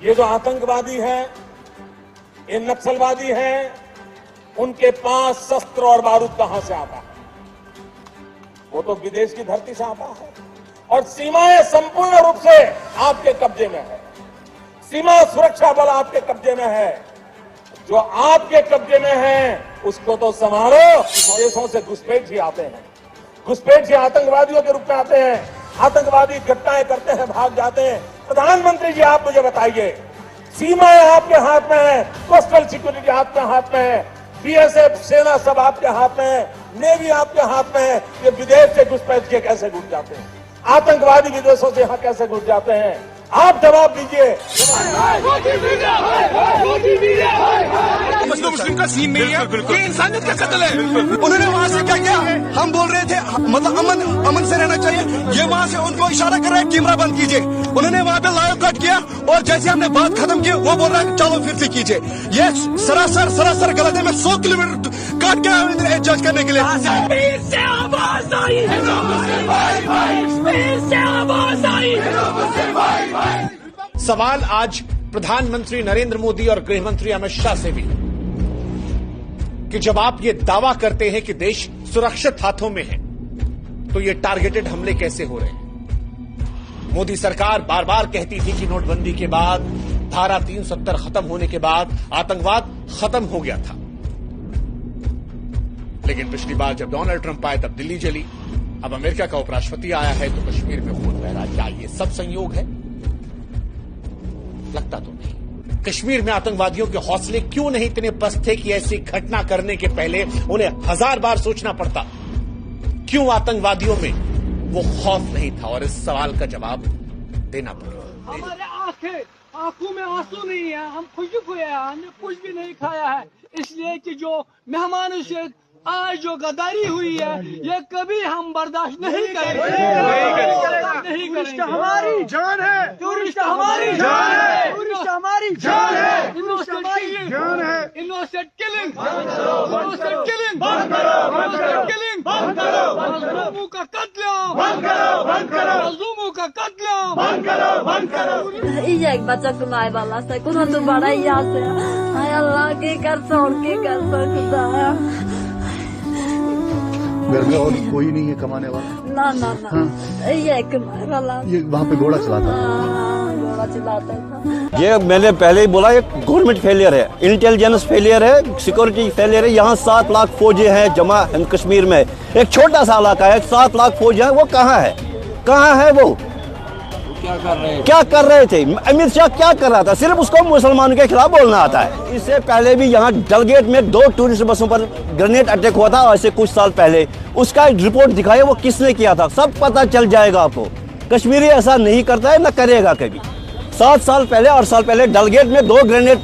ये जो आतंकवादी हैं, ये नक्सलवादी हैं, उनके पास शस्त्र और बारूद कहां से आता है? वो तो विदेश की धरती से आता है। और सीमाएं संपूर्ण रूप से आपके कब्जे में है। सीमा सुरक्षा बल आपके कब्जे में है। जो आपके कब्जे में है उसको तो संभालो। देशों से घुसपैठ ही आते हैं, घुसपैठ ही आतंकवादियों के रूप में आते हैं। आतंकवादी घटनाएं करते हैं, भाग जाते हैं। प्रधानमंत्री जी, आप मुझे बताइए, सीमाएं आपके हाथ में है, कोस्टल सिक्योरिटी आपके हाथ में है, बीएसएफ सेना सब आपके हाथ में है, नेवी आपके हाथ में है। ये विदेश से घुसपैठ के कैसे घुस जाते हैं? आतंकवादी विदेशों से यहां कैसे घुस जाते हैं? आप जवाब दीजिए। मुस्लिम मुस्लिम का सीन नहीं है, ये इंसानियत का कत्ल है। उन्होंने वहाँ से क्या किया? हम बोल रहे थे मतलब अमन से रहना चाहिए, ये वहाँ से उनको इशारा कर रहे हैं कैमरा बंद कीजिए। उन्होंने वहाँ पे लाइव कट किया और जैसे हमने बात खत्म की वो बोल रहा है चलो फिर से कीजिए। ये सरासर गलत है। मैं 100 किलोमीटर काट के आया जज करने के लिए। सवाल आज प्रधानमंत्री नरेंद्र मोदी और गृह मंत्री अमित शाह से भी कि जब आप ये दावा करते हैं कि देश सुरक्षित हाथों में है, तो ये टारगेटेड हमले कैसे हो रहे हैं? मोदी सरकार बार बार कहती थी कि नोटबंदी के बाद, धारा 370 खत्म होने के बाद आतंकवाद खत्म हो गया था। लेकिन पिछली बार जब डोनाल्ड ट्रंप आए तब दिल्ली जली, अब अमेरिका का उपराष्ट्रपति आया है तो कश्मीर में खून बह रहा। क्या ये सब संयोग है? लगता तो नहीं। कश्मीर में आतंकवादियों के हौसले क्यों नहीं इतने पस्त थे कि ऐसी घटना करने के पहले उन्हें 1000 बार सोचना पड़ता? क्यों आतंकवादियों में वो खौफ नहीं था? और इस सवाल का जवाब देना पड़ेगा। हमारे आंखों में आंसू नहीं है, हम खुश हुए हैं, हमने कुछ भी नहीं खाया है, इसलिए कि जो मेहमानों से आज जो गद्दारी हुई है ये कभी हम बर्दाश्त नहीं करेंगे। नहीं करेंगे। हमारी जान है, टूरिस्ट हमारी जान है, टूरिस्ट हमारी जान है, इनोसेंट किलिंग जान है, इनोसेंट किलिंग बंद करो, इनोसेंट किलिंग बंद करो, इनोसेंट किलिंग बंद करो, मजलूमों का कत्ल बंद करो, बंद करो, मजलूमों का कत्ल बंद करो, बंद करो। ये एक बच्चा को लाए वाला से कुछ तो बड़ा ही याद है। हाय अल्लाह के कर सकता है। घर में और कोई नहीं है कमाने वाला? ना हाँ। ये कमाने वाला, ये वहाँ पे घोड़ा चलाता घोड़ा चलाता था। ये मैंने पहले ही बोला, ये गवर्नमेंट फेलियर है, इंटेलिजेंस फेलियर है, सिक्योरिटी फेलियर है। यहाँ 7 लाख फौजी हैं जमा कश्मीर में, एक छोटा सा इलाका है, 7 लाख फौजी हैं। वो कहाँ है? कहाँ है वो? क्या कर रहे थे? अमित शाह क्या कर रहा था? सिर्फ उसको मुसलमानों के खिलाफ बोलना आता है। इससे पहले भी यहाँ डलगेट में 2 टूरिस्ट बसों पर ग्रेनेड अटैक हुआ था ऐसे कुछ साल पहले। उसका रिपोर्ट दिखाया, वो किसने किया था, सब पता चल जाएगा आपको। कश्मीरी ऐसा नहीं करता है, न करेगा कभी। 7 साल पहले, 8 साल पहले डलगेट में 2 ग्रेनेड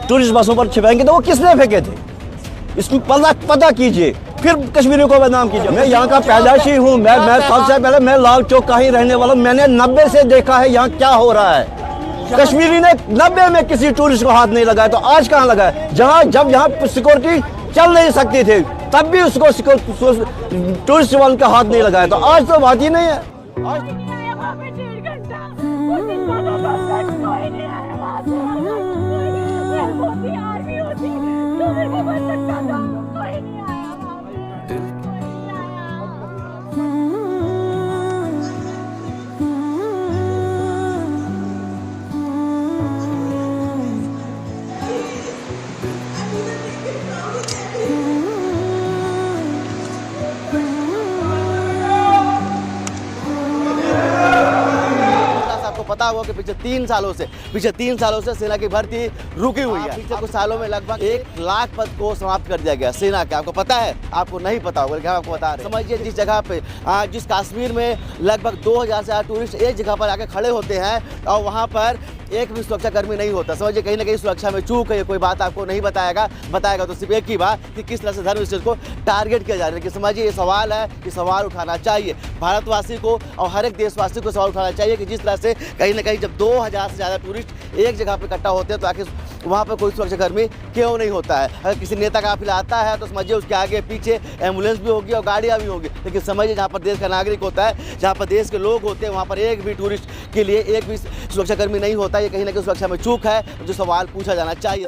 टूरिस्ट बसों पर छिपाएंगे तो वो किसने फेंके थे? इसमें पता कीजिए, फिर कश्मीरियों को बदनाम कीजिए। मैं यहाँ का पैदाशी हूँ, मैं सबसे पहले मैं लाल चौक का ही रहने वाला हूँ। मैंने 90 से देखा है यहाँ क्या हो रहा है। कश्मीरी ने 90 में किसी टूरिस्ट को हाथ नहीं लगाया, तो आज कहाँ लगा है? जब यहाँ सिक्योरिटी चल नहीं सकती थी तब भी उसको टूरिस्ट वालों का हाथ नहीं लगाया, तो आज तो बात ही नहीं है। पता होगा कि पिछले 3 सालों से सेना की भर्ती रुकी हुई है। पिछले कुछ सालों में लगभग 1 लाख पद को समाप्त कर दिया गया सेना के। आपको पता है? आपको नहीं पता होगा लेकिन आपको बता रहे हैं। समझिए, जिस जगह पे जिस कश्मीर में लगभग 2000 से ज्यादा टूरिस्ट एक जगह पर आके खड़े होते हैं और वहाँ पर एक भी सुरक्षा कर्मी नहीं होता। समझिए, कहीं ना कहीं सुरक्षा में चूक है। कोई बात आपको नहीं बताएगा तो सिर्फ एक ही बात कि किस तरह से धर्मस्थल को टारगेट किया जा रहा है। लेकिन समझिए, ये सवाल है कि सवाल उठाना चाहिए भारतवासी को और हर एक देशवासी को सवाल उठाना चाहिए कि जिस तरह से कहीं ना कहीं जब 2000 से ज़्यादा टूरिस्ट एक जगह पर इकट्ठा होते हैं तो आखिर वहाँ पर कोई सुरक्षाकर्मी क्यों नहीं होता है। अगर किसी नेता का काफिला आता है तो समझिए उसके आगे पीछे एम्बुलेंस भी होगी और गाड़ियाँ भी होंगी, लेकिन समझिए जहाँ पर देश का नागरिक होता है, जहाँ पर देश के लोग होते हैं, वहाँ पर एक भी टूरिस्ट के लिए एक भी सुरक्षाकर्मी नहीं होता। ये कहीं ना कहीं सुरक्षा में चूक है, जो सवाल पूछा जाना चाहिए।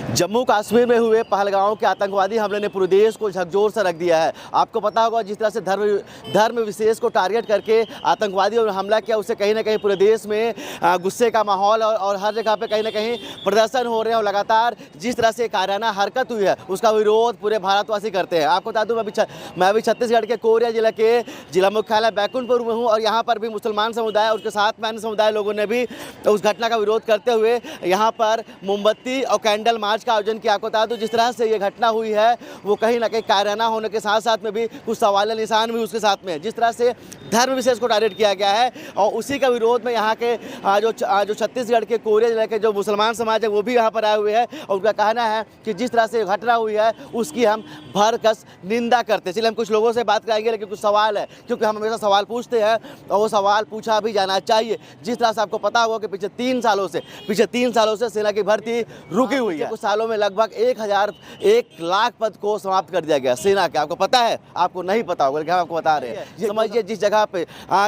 जम्मू कश्मीर में हुए पहलगांव के आतंकवादी हमले ने पूरे देश को झकझोर से रख दिया है। आपको पता होगा जिस तरह से धर्म विशेष को टारगेट करके आतंकवादियों ने हमला किया, उससे कहीं ना कहीं पूरे देश में गुस्से का माहौल और हर जगह पे कहीं ना कहीं प्रदर्शन हो रहे हैं और लगातार जिस तरह से कायराना हरकत हुई है उसका विरोध पूरे भारतवासी करते हैं। आपको बता दूँ मैं अभी छत्तीसगढ़ के कोरिया जिला के जिला मुख्यालय बैकुंठपुर में हूँ और यहाँ पर भी मुसलमान समुदाय और उसके साथ में अन्य समुदाय लोगों ने भी उस घटना का विरोध करते हुए यहाँ पर मोमबत्ती और कैंडल मार्च का आयोजन किया। आपको बता दूं जिस तरह से ये घटना हुई है वो कहीं ना कहीं कायराना होने के साथ साथ में भी कुछ सवाल निशान भी उसके साथ में, जिस तरह से धर्म विशेष को टारगेट किया गया है और उसी का विरोध में यहाँ के जो छत्तीसगढ़ के कोरिया जिले के जो मुसलमान समाज है वो भी यहाँ पर आए हुए हैं और उनका कहना है कि जिस तरह से घटना हुई है उसकी हम भरकस निंदा करते हैं। चलिए हम कुछ लोगों से बात करेंगे, लेकिन कुछ सवाल है क्योंकि हम हमेशा सवाल पूछते हैं और वो सवाल पूछा भी जाना चाहिए। जिस तरह से आपको पता होगा कि पिछले 3 सालों से सेना की भर्ती रुकी हुई है। कुछ सालों में लगभग 1 लाख पद को समाप्त कर दिया गया सेना के। आपको पता है, आपको नहीं पता होगा लेकिन हम आपको बता रहे हैं। समझिए जिस जगह पे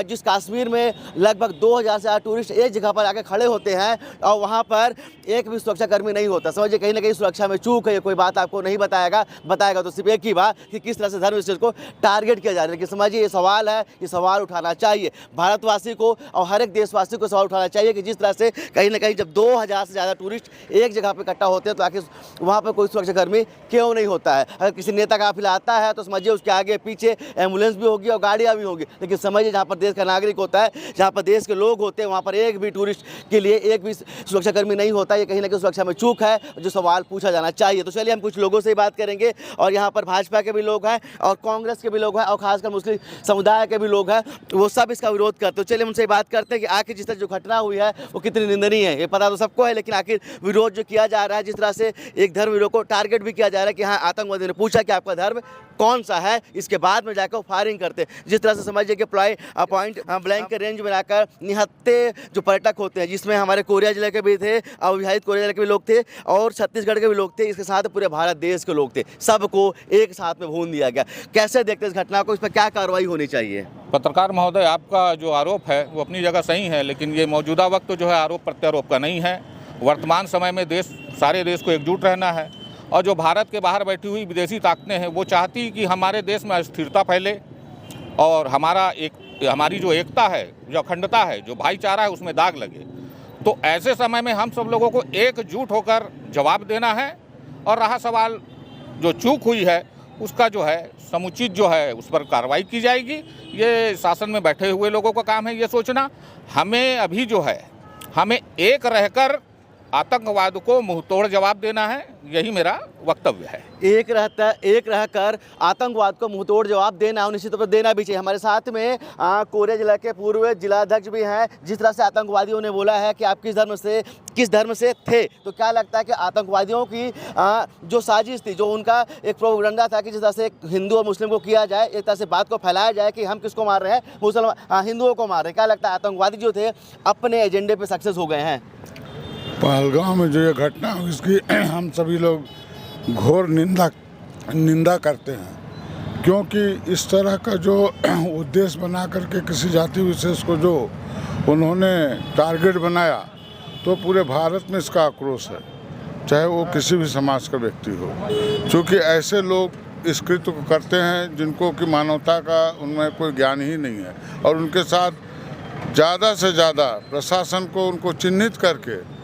जिस कश्मीर में लगभग 2000 से ज़्यादा टूरिस्ट एक जगह पर आके खड़े होते हैं और वहाँ पर एक भी सुरक्षाकर्मी नहीं होता, समझिए कहीं ना कहीं सुरक्षा में चूक है। ये कोई बात आपको नहीं बताएगा तो सिर्फ एक ही बात कि किस तरह से धर्म विशेष को टारगेट किया जा रहा है। लेकिन समझिए ये सवाल है, ये सवाल उठाना चाहिए भारतवासी को और हर एक देशवासी को सवाल उठाना चाहिए कि जिस तरह से कहीं ना कहीं जब 2000 से ज़्यादा टूरिस्ट एक जगह पर इकट्ठा होते हैं तो आखिर वहाँ पर कोई सुरक्षाकर्मी क्यों नहीं होता है। अगर किसी नेता का काफिला आता है तो समझिए उसके आगे पीछे एम्बुलेंस भी होगी और गाड़ियाँ भी होंगी, लेकिन समझिए जहाँ पर देश का नागरिक होता है, जहाँ पर देश के लोग होते हैं, वहाँ पर एक भी टूरिस्ट के लिए एक भी सुरक्षाकर्मी नहीं होता। ये कहीं ना कहीं सुरक्षा में चूक है, जो सवाल पूछा जाना चाहिए। तो चलिए हम कुछ लोगों से ही बात करेंगे और यहाँ पर भाजपा के भी लोग हैं और कांग्रेस के भी लोग हैं और खासकर मुस्लिम समुदाय के भी लोग हैं, वो सब इसका विरोध करते हैं। चलिए हम उनसे बात करते हैं कि आखिर जिस तरह जो घटना हुई है वो कितनी निंदनीय है। ये पता तो सबको है, लेकिन आखिर विरोध जो किया जा रहा है, जिस तरह से एक धर्म विरोध को टारगेट भी किया जा रहा है कि हाँ आतंकवादी ने पूछा कि आपका धर्म कौन सा है, इसके बाद में जाकर फायरिंग करते हैं। जिस तरह से समझिए कि पॉइंट ब्लैंक के रेंज में लाकर निहत्ते जो पर्यटक होते हैं, जिसमें हमारे कोरिया जिले के भी थे, अविवाहित कोरिया जिले के भी लोग थे और छत्तीसगढ़ के भी लोग थे, इसके साथ पूरे भारत देश के लोग थे, सबको एक साथ में भून दिया गया। कैसे देखते हैं इस घटना को, इस पर क्या कार्रवाई होनी चाहिए? पत्रकार महोदय, आपका जो आरोप है वो अपनी जगह सही है, लेकिन ये मौजूदा वक्त जो है आरोप प्रत्यारोप का नहीं है। वर्तमान समय में सारे देश को एकजुट रहना है और जो भारत के बाहर बैठी हुई विदेशी ताकतें हैं वो चाहती कि हमारे देश में अस्थिरता फैले और हमारी जो एकता है, जो अखंडता है, जो भाईचारा है उसमें दाग लगे। तो ऐसे समय में हम सब लोगों को एकजुट होकर जवाब देना है और रहा सवाल जो चूक हुई है उसका जो है समुचित जो है उस पर कार्रवाई की जाएगी। ये शासन में बैठे हुए लोगों का काम है ये सोचना। हमें अभी जो है हमें एक रहकर आतंकवाद को मुंहतोड़ जवाब देना है, यही मेरा वक्तव्य है। एक रहकर आतंकवाद को मुंहतोड़ जवाब देना और निश्चित तौर पर देना भी चाहिए। हमारे साथ में कोरिया जिला के पूर्व जिलाध्यक्ष भी हैं। जिस तरह से आतंकवादियों ने बोला है कि आप किस धर्म से थे, तो क्या लगता है कि आतंकवादियों की जो साजिश थी, जो उनका एक प्रोपेगेंडा था कि जिस तरह से हिंदू और मुस्लिम को किया जाए, एक तरह से बात को फैलाया जाए कि हम किसको मार रहे हैं, मुसलमान हिंदुओं को मार रहे हैं, क्या लगता है आतंकवादी जो थे अपने एजेंडे पर सक्सेस हो गए हैं? पहलगांव में जो ये घटना हुई इसकी हम सभी लोग घोर निंदा करते हैं, क्योंकि इस तरह का जो उद्देश्य बना करके किसी जाति विशेष को जो उन्होंने टारगेट बनाया, तो पूरे भारत में इसका आक्रोश है, चाहे वो किसी भी समाज का व्यक्ति हो। क्योंकि ऐसे लोग इस कृत्य को करते हैं जिनको कि मानवता का उनमें कोई ज्ञान ही नहीं है और उनके साथ ज़्यादा से ज़्यादा प्रशासन को उनको चिन्हित करके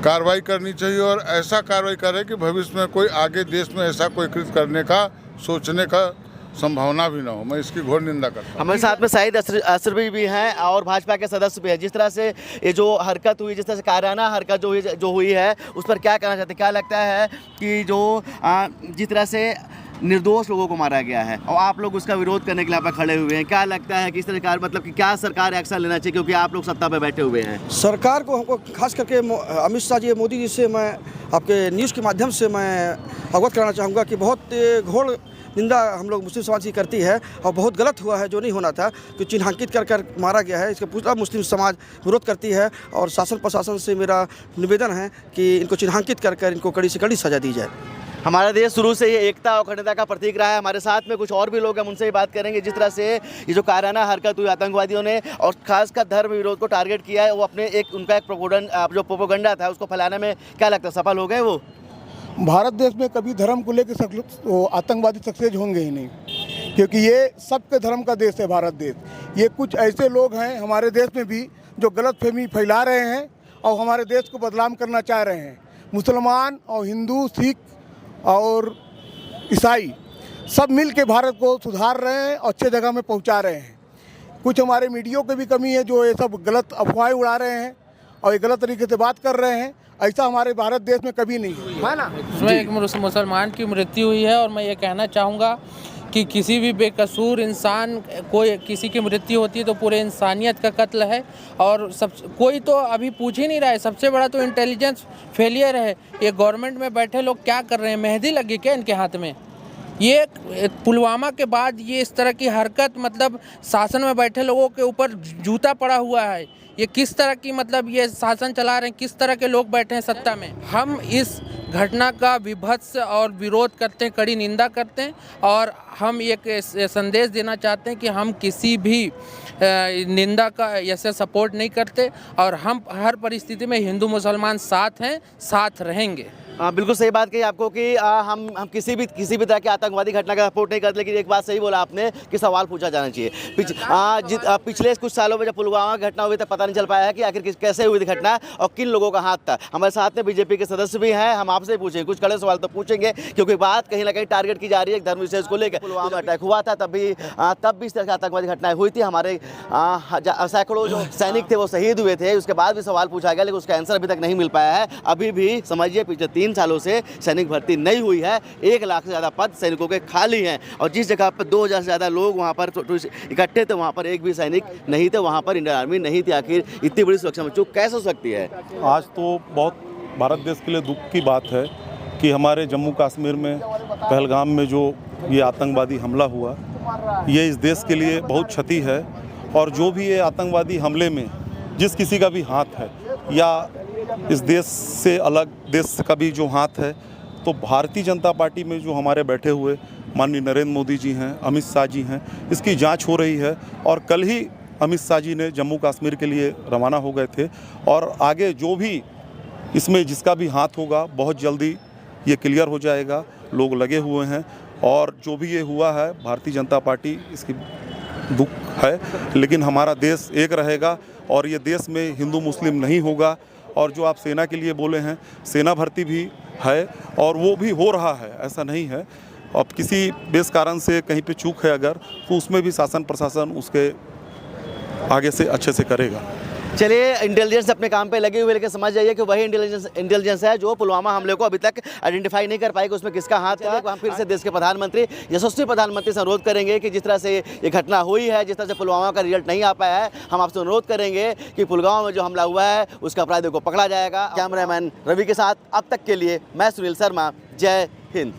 कार्रवाई करनी चाहिए और ऐसा कार्रवाई करे कि भविष्य में कोई आगे देश में ऐसा कोई कृत्य करने का सोचने का संभावना भी ना हो। मैं इसकी घोर निंदा करता हूं। हमारे साथ में शाहिद असरवी भी हैं और भाजपा के सदस्य भी हैं। जिस तरह से ये जो हरकत हुई, जिस तरह से कायराना हरकत जो हुई है, उस पर क्या कहना चाहते हैं? क्या लगता है कि जो जिस तरह से निर्दोष लोगों को मारा गया है और आप लोग उसका विरोध करने के लिए आप खड़े हुए हैं, क्या लगता है कि इस तरह मतलब कि क्या सरकार एक्शन लेना चाहिए, क्योंकि आप लोग सत्ता पे बैठे हुए हैं? सरकार को हमको खास करके अमित शाह जी, मोदी जी से मैं आपके न्यूज़ के माध्यम से मैं अवगत कराना चाहूँगा कि बहुत घोर निंदा हम लोग मुस्लिम समाज की करती है और बहुत गलत हुआ है, जो नहीं होना था कि चिन्हांकित कर मारा गया है। इसका पूरा मुस्लिम समाज विरोध करती है और शासन प्रशासन से मेरा निवेदन है कि इनको चिन्हांकित कर इनको कड़ी से कड़ी सजा दी जाए। हमारा देश शुरू से ये एकता और अखंडता का प्रतीक रहा है। हमारे साथ में कुछ और भी लोग हैं, उनसे ही बात करेंगे। जिस तरह से ये जो कायराना हरकत हुई आतंकवादियों ने और खासकर धर्म विरोध को टारगेट किया है, वो अपने उनका एक जो प्रोपेगेंडा था उसको फैलाने में क्या लगता है सफल हो गए वो? भारत देश में कभी धर्म को लेकर आतंकवादी सक्सेस होंगे ही नहीं, क्योंकि ये सबके धर्म का देश है भारत देश। ये कुछ ऐसे लोग हैं हमारे देश में भी जो गलतफहमी फैला रहे हैं और हमारे देश को बदनाम करना चाह रहे हैं। मुसलमान और हिंदू, सिख और ईसाई सब मिल के भारत को सुधार रहे हैं और अच्छे जगह में पहुंचा रहे हैं। कुछ हमारे मीडिया की भी कमी है जो ये सब गलत अफवाहें उड़ा रहे हैं और ये गलत तरीके से बात कर रहे हैं। ऐसा हमारे भारत देश में कभी नहीं है ना। उसमें एक मुसलमान की मृत्यु हुई है और मैं ये कहना चाहूँगा कि किसी भी बेकसूर इंसान कोई किसी की मृत्यु होती है तो पूरे इंसानियत का कत्ल है। और कोई तो अभी पूछ ही नहीं रहा है। सबसे बड़ा तो इंटेलिजेंस फेलियर है। ये गवर्नमेंट में बैठे लोग क्या कर रहे हैं? मेहंदी लगी क्या इनके हाथ में? ये पुलवामा के बाद ये इस तरह की हरकत, मतलब शासन में बैठे लोगों के ऊपर जूता पड़ा हुआ है। ये किस तरह की मतलब ये शासन चला रहे हैं, किस तरह के लोग बैठे हैं सत्ता में। हम इस घटना का विभत्स और विरोध करते हैं, कड़ी निंदा करते हैं और हम एक संदेश देना चाहते हैं कि हम किसी भी निंदा का ऐसे सपोर्ट नहीं करते और हम हर परिस्थिति में हिंदू मुसलमान साथ हैं, साथ रहेंगे। बिल्कुल सही बात कही आपको कि हम किसी भी तरह की आतंकवादी घटना का सपोर्ट नहीं करते, लेकिन एक बात सही बोला आपने कि सवाल पूछा जाना चाहिए। पिछले कुछ सालों में जब पुलवामा की घटना हुई तब पता नहीं चल पाया है कि आखिर कैसे हुई थी घटना और किन लोगों का हाथ था। हमारे साथ में बीजेपी के सदस्य भी हैं, हम आपसे पूछेंगे कुछ कड़े सवाल तो पूछेंगे, क्योंकि बात कहीं ना कहीं टारगेट की जा रही है एक धर्म विशेष को लेकर। पुलवामा अटैक हुआ था तब भी इस तरह की आतंकवादी घटनाएं हुई थी। हमारे सैकड़ों जो सैनिक थे वो शहीद हुए थे। उसके बाद भी सवाल पूछा गया लेकिन उसका आंसर अभी तक नहीं मिल पाया है। अभी भी समझिए पिछले 3 सालों से सैनिक भर्ती नहीं हुई है। 1 लाख से ज़्यादा पद सैनिकों के खाली हैं और जिस जगह पर 2000 से ज़्यादा लोग वहाँ पर इकट्ठे थे वहाँ पर एक भी सैनिक नहीं थे, वहाँ पर इंडियन आर्मी नहीं थी। आखिर इतनी बड़ी सुरक्षा में चूक कैसे हो सकती है? आज तो बहुत भारत देश के लिए दुख की बात है कि हमारे जम्मू कश्मीर में पहलगाम में जो ये आतंकवादी हमला हुआ, ये इस देश के लिए बहुत क्षति है। और जो भी ये आतंकवादी हमले में जिस किसी का भी हाथ है या इस देश से अलग देश का भी जो हाथ है, तो भारतीय जनता पार्टी में जो हमारे बैठे हुए माननीय नरेंद्र मोदी जी हैं, अमित शाह जी हैं, इसकी जांच हो रही है। और कल ही अमित शाह जी ने जम्मू कश्मीर के लिए रवाना हो गए थे और आगे जो भी इसमें जिसका भी हाथ होगा बहुत जल्दी ये क्लियर हो जाएगा। लोग लगे हुए हैं और जो भी ये हुआ है भारतीय जनता पार्टी इसकी दुख है, लेकिन हमारा देश एक रहेगा और ये देश में हिंदू मुस्लिम नहीं होगा। और जो आप सेना के लिए बोले हैं, सेना भर्ती भी है और वो भी हो रहा है, ऐसा नहीं है। अब किसी बेस कारण से कहीं पे चूक है अगर, तो उसमें भी शासन प्रशासन उसके आगे से अच्छे से करेगा। चलिए, इंटेलिजेंस अपने काम पे लगे हुए, लेकिन समझ जाइए कि वही इंटेलिजेंस है जो पुलवामा हमले को अभी तक आइडेंटिफाई नहीं कर पाई कि उसमें किसका हाथ है। हम फिर से देश के प्रधानमंत्री, यशस्वी प्रधानमंत्री से अनुरोध करेंगे कि जिस तरह से ये घटना हुई है, जिस तरह से पुलवामा का रिजल्ट नहीं आ पाया है, हम आपसे अनुरोध करेंगे कि पुलवामा में जो हमला हुआ है उसका अपराधियों को पकड़ा जाएगा। कैमरामैन रवि के साथ अब तक के लिए मैं सुनील शर्मा, जय हिंद।